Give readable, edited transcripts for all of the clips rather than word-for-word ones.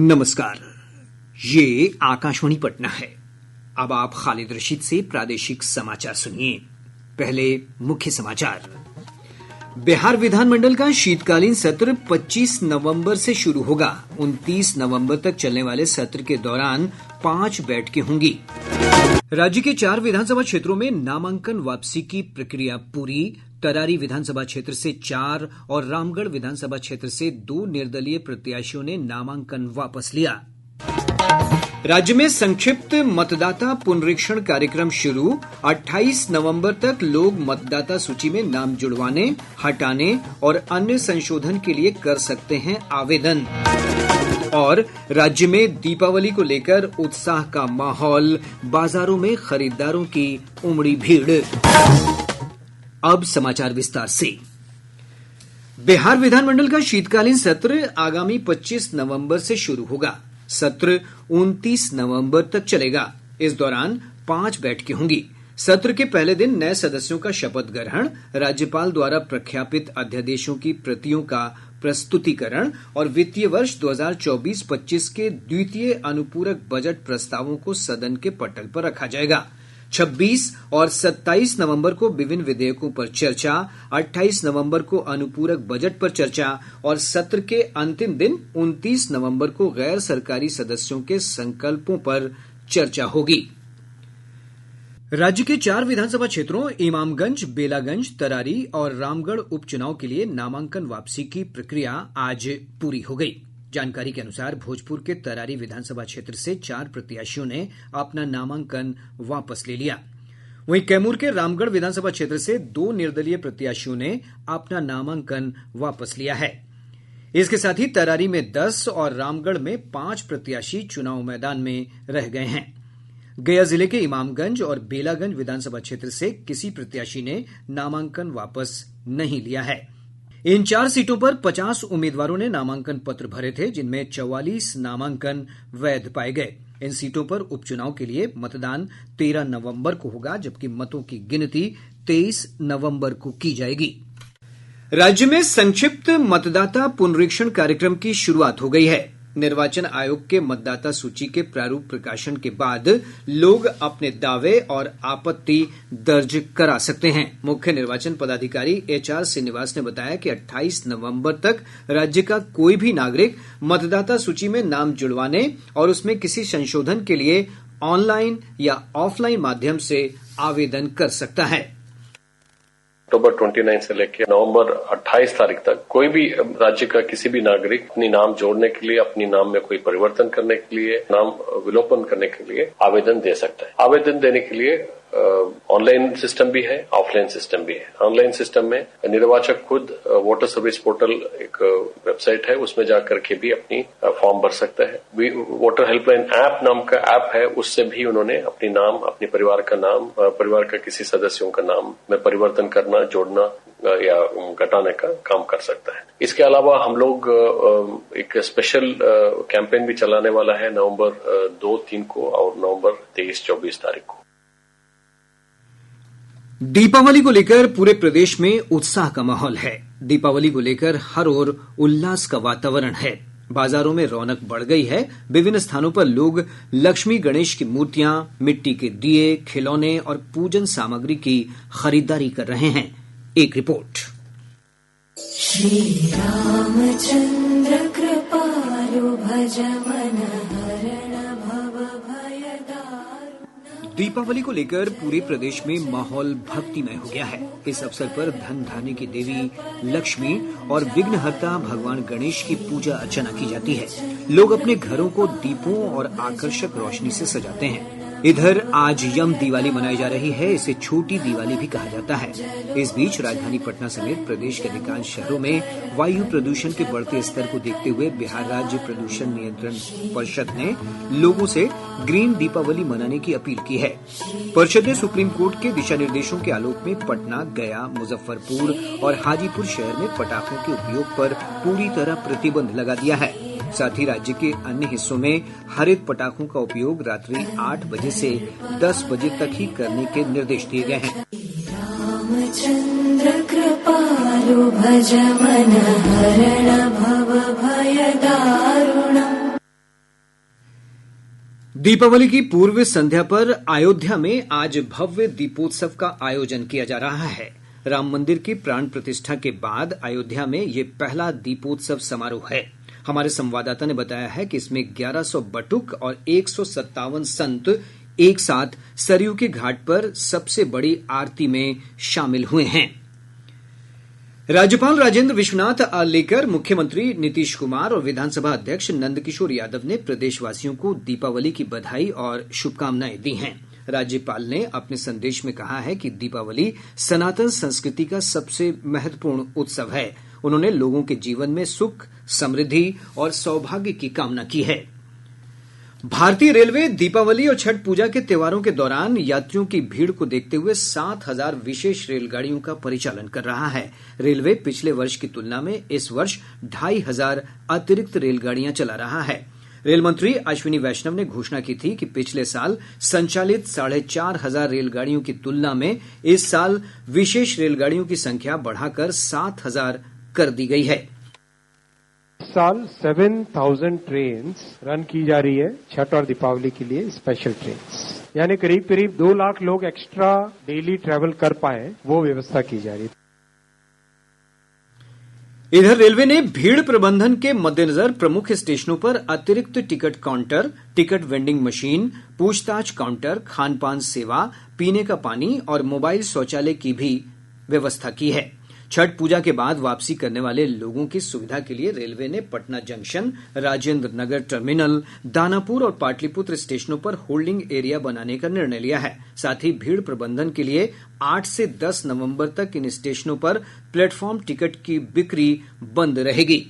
नमस्कार, ये आकाशवाणी पटना है। अब आप खालिद रशीद से प्रादेशिक समाचार सुनिए। पहले मुख्य समाचार। बिहार विधानमंडल का शीतकालीन सत्र 25 नवंबर से शुरू होगा। 29 नवंबर तक चलने वाले सत्र के दौरान 5 बैठकें होंगी। राज्य के 4 विधानसभा क्षेत्रों में नामांकन वापसी की प्रक्रिया पूरी। तरारी विधानसभा क्षेत्र से 4 और रामगढ़ विधानसभा क्षेत्र से 2 निर्दलीय प्रत्याशियों ने नामांकन वापस लिया। राज्य में संक्षिप्त मतदाता पुनरीक्षण कार्यक्रम शुरू। 28 नवंबर तक लोग मतदाता सूची में नाम जुड़वाने, हटाने और अन्य संशोधन के लिए कर सकते हैं आवेदन। और राज्य में दीपावली को लेकर उत्साह का माहौल, बाजारों में खरीदारों की उमड़ी भीड़। अब समाचार विस्तार से। बिहार विधानमंडल का शीतकालीन सत्र आगामी 25 नवंबर से शुरू होगा। सत्र 29 नवंबर तक चलेगा। इस दौरान 5 बैठकें होंगी। सत्र के पहले दिन नए सदस्यों का शपथ ग्रहण, राज्यपाल द्वारा प्रख्यापित अध्यादेशों की प्रतियों का प्रस्तुतिकरण और वित्तीय वर्ष 2024-25 के द्वितीय अनुपूरक बजट प्रस्तावों को सदन के पटल पर रखा जाएगा। 26 और 27 नवंबर को विभिन्न विधेयकों पर चर्चा, 28 नवंबर को अनुपूरक बजट पर चर्चा और सत्र के अंतिम दिन 29 नवंबर को गैर सरकारी सदस्यों के संकल्पों पर चर्चा होगी। राज्य के 4 विधानसभा क्षेत्रों इमामगंज, बेलागंज, तरारी और रामगढ़ उपचुनाव के लिए नामांकन वापसी की प्रक्रिया आज पूरी हो गई। जानकारी के अनुसार भोजपुर के तरारी विधानसभा क्षेत्र से 4 प्रत्याशियों ने अपना नामांकन वापस ले लिया। वहीं कैमूर के रामगढ़ विधानसभा क्षेत्र से 2 निर्दलीय प्रत्याशियों ने अपना नामांकन वापस लिया है। इसके साथ ही तरारी में 10 और रामगढ़ में 5 प्रत्याशी चुनाव मैदान में रह गए हैं। गया जिले के इमामगंज और बेलागंज विधानसभा क्षेत्र से किसी प्रत्याशी ने नामांकन वापस नहीं लिया है। इन 4 सीटों पर 50 उम्मीदवारों ने नामांकन पत्र भरे थे, जिनमें 44 नामांकन वैध पाए गए। इन सीटों पर उपचुनाव के लिए मतदान 13 नवंबर को होगा, जबकि मतों की गिनती 23 नवंबर को की जाएगी। राज्य में संक्षिप्त मतदाता पुनरीक्षण कार्यक्रम की शुरुआत हो गई है। निर्वाचन आयोग के मतदाता सूची के प्रारूप प्रकाशन के बाद लोग अपने दावे और आपत्ति दर्ज करा सकते हैं। मुख्य निर्वाचन पदाधिकारी HR श्रीनिवास ने बताया कि 28 नवंबर तक राज्य का कोई भी नागरिक मतदाता सूची में नाम जुड़वाने और उसमें किसी संशोधन के लिए ऑनलाइन या ऑफलाइन माध्यम से आवेदन कर सकता है। अक्टूबर 29 से लेकर नवंबर 28 तारीख तक कोई भी राज्य का किसी भी नागरिक अपनी नाम जोड़ने के लिए, अपनी नाम में कोई परिवर्तन करने के लिए, नाम विलोपन करने के लिए आवेदन दे सकता है। आवेदन देने के लिए ऑनलाइन सिस्टम भी है, ऑफलाइन सिस्टम भी है। ऑनलाइन सिस्टम में निर्वाचक खुद वोटर सर्विस पोर्टल एक वेबसाइट है, उसमें जाकर के भी अपनी फॉर्म भर सकता है। वोटर हेल्पलाइन ऐप नाम का ऐप है, उससे भी उन्होंने अपनी नाम, अपने परिवार का नाम, परिवार का किसी सदस्यों का नाम में परिवर्तन करना, जोड़ना या घटाने का काम कर सकता है। इसके अलावा हम लोग एक स्पेशल कैंपेन भी चलाने वाला है नवंबर 2-3 को और नवंबर 23-24 तारीख को। दीपावली को लेकर पूरे प्रदेश में उत्साह का माहौल है। दीपावली को लेकर हर ओर उल्लास का वातावरण है। बाजारों में रौनक बढ़ गई है। विभिन्न स्थानों पर लोग लक्ष्मी गणेश की मूर्तियां, मिट्टी के दिए, खिलौने और पूजन सामग्री की खरीदारी कर रहे हैं। एक रिपोर्ट। श्री रामचंद्र कृपालु भज मन हरण भव भय दारुण। दीपावली को लेकर पूरे प्रदेश में माहौल भक्तिमय हो गया है। इस अवसर पर धन धान्य की देवी लक्ष्मी और विघ्नहर्ता भगवान गणेश की पूजा अर्चना की जाती है। लोग अपने घरों को दीपों और आकर्षक रोशनी से सजाते हैं। इधर आज यम दिवाली मनाई जा रही है। इसे छोटी दिवाली भी कहा जाता है। इस बीच राजधानी पटना समेत प्रदेश के अधिकांश शहरों में वायु प्रदूषण के बढ़ते स्तर को देखते हुए बिहार राज्य प्रदूषण नियंत्रण परिषद ने लोगों से ग्रीन दीपावली मनाने की अपील की है। परिषद ने सुप्रीम कोर्ट के दिशा निर्देशों के आलोक में पटना, गया, मुजफ्फरपुर और हाजीपुर शहर में पटाखों के उपयोग पर पूरी तरह प्रतिबंध लगा दिया है। साथ ही राज्य के अन्य हिस्सों में हरित पटाखों का उपयोग रात्रि 8 बजे से 10 बजे तक ही करने के निर्देश दिए गए हैं। रामचंद्र कृपालु भज मन हरण भव भय दारुण। दीपावली की पूर्व संध्या पर अयोध्या में आज भव्य दीपोत्सव का आयोजन किया जा रहा है। राम मंदिर की प्राण प्रतिष्ठा के बाद अयोध्या में ये पहला दीपोत्सव समारोह है। हमारे संवाददाता ने बताया है कि इसमें 1100 बटुक और 157 संत एक साथ सरयू के घाट पर सबसे बड़ी आरती में शामिल हुए हैं। राज्यपाल राजेंद्र विश्वनाथ आर्लेकर, मुख्यमंत्री नीतीश कुमार और विधानसभा अध्यक्ष नंदकिशोर यादव ने प्रदेशवासियों को दीपावली की बधाई और शुभकामनाएं दी हैं। राज्यपाल ने अपने संदेश में कहा है कि दीपावली सनातन संस्कृति का सबसे महत्वपूर्ण उत्सव है। उन्होंने लोगों के जीवन में सुख, समृद्धि और सौभाग्य की कामना की है। भारतीय रेलवे दीपावली और छठ पूजा के त्योहारों के दौरान यात्रियों की भीड़ को देखते हुए 7,000 विशेष रेलगाड़ियों का परिचालन कर रहा है। रेलवे पिछले वर्ष की तुलना में इस वर्ष 2,500 अतिरिक्त रेलगाड़ियां चला रहा है। रेल मंत्री अश्विनी वैष्णव ने घोषणा की थी कि पिछले साल संचालित 4,500 रेलगाड़ियों की तुलना में इस साल विशेष रेलगाड़ियों की संख्या बढ़ाकर 7,000 कर दी गई है। इस साल 7,000 ट्रेन रन की जा रही है छठ और दीपावली के लिए स्पेशल ट्रेन, यानी करीब करीब 2 लाख लोग एक्स्ट्रा डेली ट्रैवल कर पाए, वो व्यवस्था की जा रही है। इधर रेलवे ने भीड़ प्रबंधन के मद्देनजर प्रमुख स्टेशनों पर अतिरिक्त ticket counter, ticket vending machine, पूछताछ काउंटर, खानपान सेवा, पीने का पानी और मोबाइल शौचालय की भी व्यवस्था की है। छठ पूजा के बाद वापसी करने वाले लोगों की सुविधा के लिए रेलवे ने पटना जंक्शन, राजेंद्र नगर टर्मिनल, दानापुर और पाटलिपुत्र स्टेशनों पर होल्डिंग एरिया बनाने का निर्णय लिया है। साथ ही भीड़ प्रबंधन के लिए 8 से 10 नवंबर तक इन स्टेशनों पर प्लेटफॉर्म टिकट की बिक्री बंद रहेगी।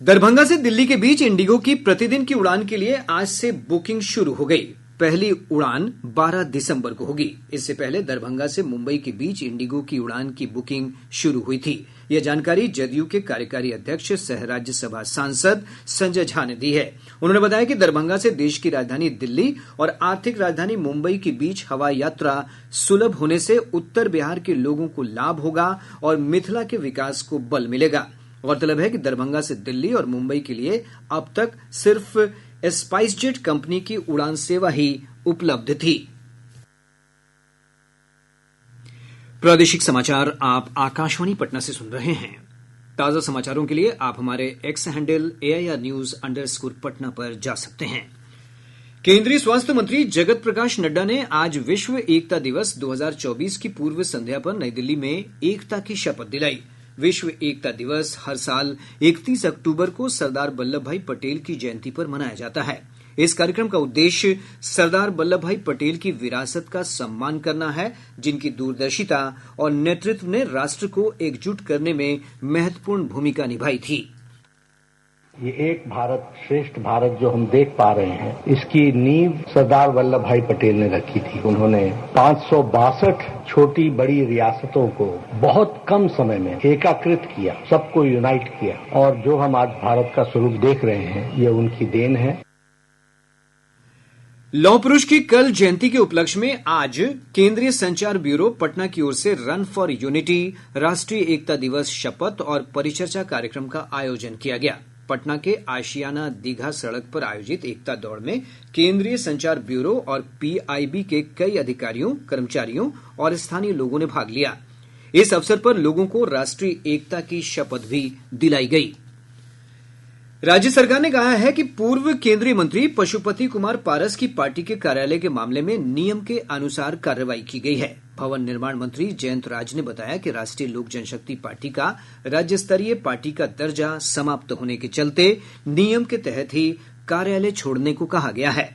दरभंगा से दिल्ली के बीच इंडिगो की प्रतिदिन की उड़ान के लिए आज से बुकिंग शुरू हो गई। पहली उड़ान 12 दिसंबर को होगी। इससे पहले दरभंगा से मुंबई के बीच इंडिगो की उड़ान की बुकिंग शुरू हुई थी। यह जानकारी जदयू के कार्यकारी अध्यक्ष सह राज्यसभा सांसद संजय झा ने दी है। उन्होंने बताया कि दरभंगा से देश की राजधानी दिल्ली और आर्थिक राजधानी मुंबई के बीच हवाई यात्रा सुलभ होने से उत्तर बिहार के लोगों को लाभ होगा और मिथिला के विकास को बल मिलेगा। गौरतलब है कि दरभंगा से दिल्ली और मुंबई के लिए अब तक सिर्फ स्पाइसजेट कंपनी की उड़ान सेवा ही उपलब्ध थी। प्रादेशिक समाचार आप आकाशवाणी पटना से सुन रहे हैं। ताजा समाचारों के लिए आप हमारे एक्स हैंडल AIR_News_ पर जा सकते हैं। केंद्रीय स्वास्थ्य मंत्री जगत प्रकाश नड्डा ने आज विश्व एकता दिवस 2024 की पूर्व संध्या पर नई दिल्ली में एकता की शपथ दिलाई। विश्व एकता दिवस हर साल 31 अक्टूबर को सरदार वल्लभ भाई पटेल की जयंती पर मनाया जाता है। इस कार्यक्रम का उद्देश्य सरदार वल्लभ भाई पटेल की विरासत का सम्मान करना है, जिनकी दूरदर्शिता और नेतृत्व ने राष्ट्र को एकजुट करने में महत्वपूर्ण भूमिका निभाई थी। ये एक भारत श्रेष्ठ भारत जो हम देख पा रहे हैं, इसकी नींव सरदार वल्लभ भाई पटेल ने रखी थी। उन्होंने 562 छोटी बड़ी रियासतों को बहुत कम समय में एकीकृत किया, सबको यूनाइट किया, और जो हम आज भारत का स्वरूप देख रहे हैं, ये उनकी देन है। लौह पुरुष की कल जयंती के उपलक्ष्य में आज केंद्रीय संचार ब्यूरो पटना की ओर से रन फॉर यूनिटी, राष्ट्रीय एकता दिवस शपथ और परिचर्चा कार्यक्रम का आयोजन किया गया। पटना के आशियाना दीघा सड़क पर आयोजित एकता दौड़ में केंद्रीय संचार ब्यूरो और PIB के कई अधिकारियों, कर्मचारियों और स्थानीय लोगों ने भाग लिया। इस अवसर पर लोगों को राष्ट्रीय एकता की शपथ भी दिलाई गई। राज्य सरकार ने कहा है कि पूर्व केंद्रीय मंत्री पशुपति कुमार पारस की पार्टी के कार्यालय के मामले में नियम के अनुसार कार्रवाई की गई है। भवन निर्माण मंत्री जयंत राज ने बताया कि राष्ट्रीय लोक जनशक्ति पार्टी का राज्य स्तरीय पार्टी का दर्जा समाप्त होने के चलते नियम के तहत ही कार्यालय छोड़ने को कहा गया है।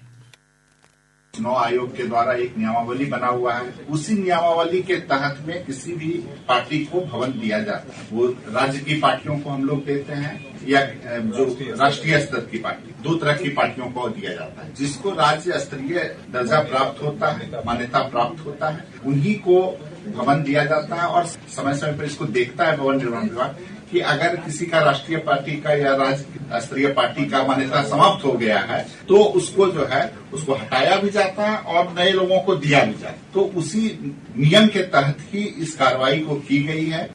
चुनाव आयोग के द्वारा एक नियमावली बना हुआ है, उसी नियमावली के तहत में किसी भी पार्टी को भवन दिया जाता है। वो राज्य की पार्टियों को हम लोग देते हैं या जो राष्ट्रीय स्तर की पार्टी, 2 तरह की पार्टियों को दिया जाता है। जिसको राज्य स्तरीय दर्जा प्राप्त होता है, मान्यता प्राप्त होता है, उन्हीं को भवन दिया जाता है और समय समय पर इसको देखता है भवन निर्माण विभाग कि अगर किसी का राष्ट्रीय पार्टी का या राज्य स्तरीय पार्टी का मान्यता समाप्त हो गया है तो उसको जो है उसको हटाया भी जाता है और नए लोगों को दिया भी जाता है। तो उसी नियम के तहत ही इस कार्रवाई को की गई है।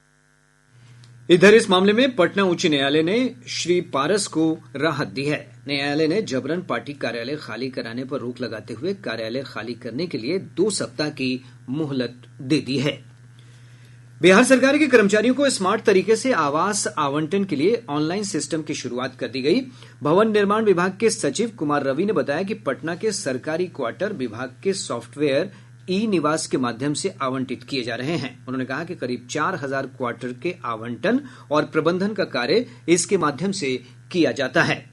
इधर इस मामले में पटना उच्च न्यायालय ने श्री पारस को राहत दी है। न्यायालय ने जबरन पार्टी कार्यालय खाली कराने पर रोक लगाते हुए कार्यालय खाली करने के लिए 2 सप्ताह की मोहलत दे दी है। बिहार सरकार के कर्मचारियों को स्मार्ट तरीके से आवास आवंटन के लिए ऑनलाइन सिस्टम की शुरुआत कर दी गई। भवन निर्माण विभाग के सचिव कुमार रवि ने बताया कि पटना के सरकारी क्वार्टर विभाग के सॉफ्टवेयर ई निवास के माध्यम से आवंटित किए जा रहे हैं। उन्होंने कहा कि करीब 4000 क्वार्टर के आवंटन और प्रबंधन का कार्य इसके माध्यम से किया जाता है।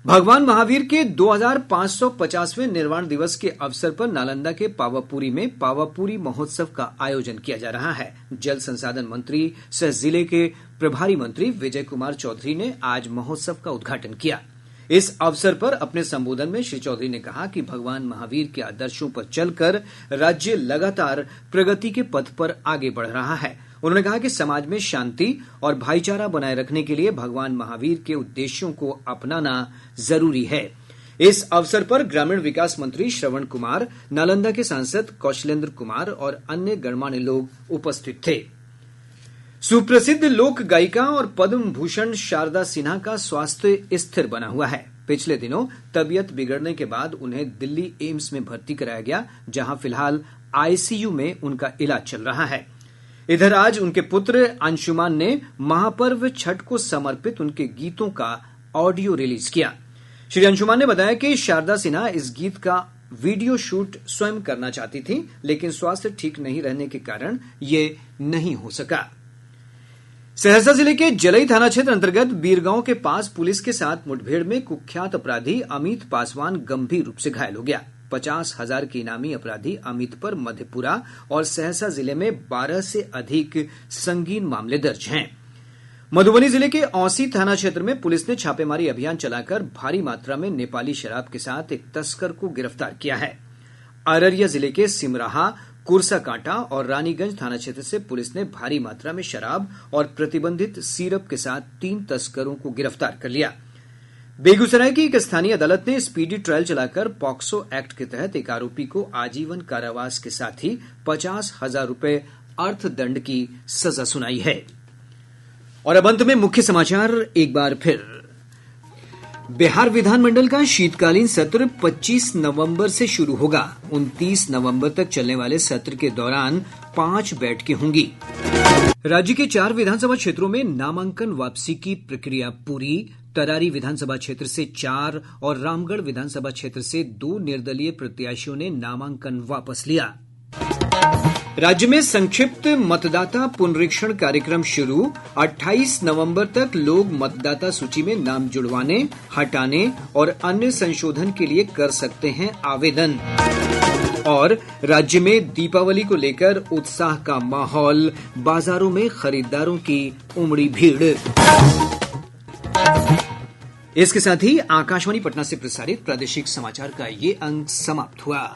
भगवान महावीर के 2550वें निर्वाण दिवस के अवसर पर नालंदा के पावापुरी में पावापुरी महोत्सव का आयोजन किया जा रहा है। जल संसाधन मंत्री सह जिले के प्रभारी मंत्री विजय कुमार चौधरी ने आज महोत्सव का उद्घाटन किया। इस अवसर पर अपने संबोधन में श्री चौधरी ने कहा कि भगवान महावीर के आदर्शों पर चलकर राज्य लगातार प्रगति के पथ पर आगे बढ़ रहा है। उन्होंने कहा कि समाज में शांति और भाईचारा बनाए रखने के लिए भगवान महावीर के उद्देश्यों को अपनाना जरूरी है। इस अवसर पर ग्रामीण विकास मंत्री श्रवण कुमार, नालंदा के सांसद कौशलेंद्र कुमार और अन्य गणमान्य लोग उपस्थित थे। सुप्रसिद्ध लोक गायिका और पद्म भूषण शारदा सिन्हा का स्वास्थ्य स्थिर बना हुआ है। पिछले दिनों तबीयत बिगड़ने के बाद उन्हें दिल्ली एम्स में भर्ती कराया गया, जहां फिलहाल आईसीयू में उनका इलाज चल रहा है। इधर आज उनके पुत्र अंशुमान ने महापर्व छठ को समर्पित उनके गीतों का ऑडियो रिलीज किया। श्री अंशुमान ने बताया कि शारदा सिन्हा इस गीत का वीडियो शूट स्वयं करना चाहती थी, लेकिन स्वास्थ्य ठीक नहीं रहने के कारण ये नहीं हो सका। सहरसा जिले के जलई थाना क्षेत्र अंतर्गत बीरगांव के पास पुलिस के साथ मुठभेड़ में कुख्यात अपराधी अमित पासवान गंभीर रूप से घायल हो गया। 50,000 के इनामी अपराधी अमित पर मधेपुरा और सहरसा जिले में 12 से अधिक संगीन मामले दर्ज हैं। मधुबनी जिले के औसी थाना क्षेत्र में पुलिस ने छापेमारी अभियान चलाकर भारी मात्रा में नेपाली शराब के साथ एक तस्कर को गिरफ्तार किया है। अररिया जिले के सिमराहा, कुरसाकांटा और रानीगंज थाना क्षेत्र से पुलिस ने भारी मात्रा में शराब और प्रतिबंधित सिरप के साथ 3 तस्करों को गिरफ्तार कर लिया। बेगूसराय की एक स्थानीय अदालत ने स्पीडी ट्रायल चलाकर पॉक्सो एक्ट के तहत एक आरोपी को आजीवन कारावास के साथ ही 50,000 रुपए अर्थदंड की सजा सुनाई है। और अब अंत में मुख्य समाचार एक बार फिर। बिहार विधानमंडल का शीतकालीन सत्र 25 नवंबर से शुरू होगा। 29 नवंबर तक चलने वाले सत्र के दौरान 5 बैठकें होंगी। राज्य के 4 विधानसभा क्षेत्रों में नामांकन वापसी की प्रक्रिया पूरी। तरारी विधानसभा क्षेत्र से 4 और रामगढ़ विधानसभा क्षेत्र से 2 निर्दलीय प्रत्याशियों ने नामांकन वापस लिया। राज्य में संक्षिप्त मतदाता पुनरीक्षण कार्यक्रम शुरू। 28 नवंबर तक लोग मतदाता सूची में नाम जुड़वाने, हटाने और अन्य संशोधन के लिए कर सकते हैं आवेदन। और राज्य में दीपावली को लेकर उत्साह का माहौल, बाजारों में खरीदारों की उमड़ी भीड़। इसके साथ ही आकाशवाणी पटना से प्रसारित प्रादेशिक समाचार का ये अंक समाप्त हुआ।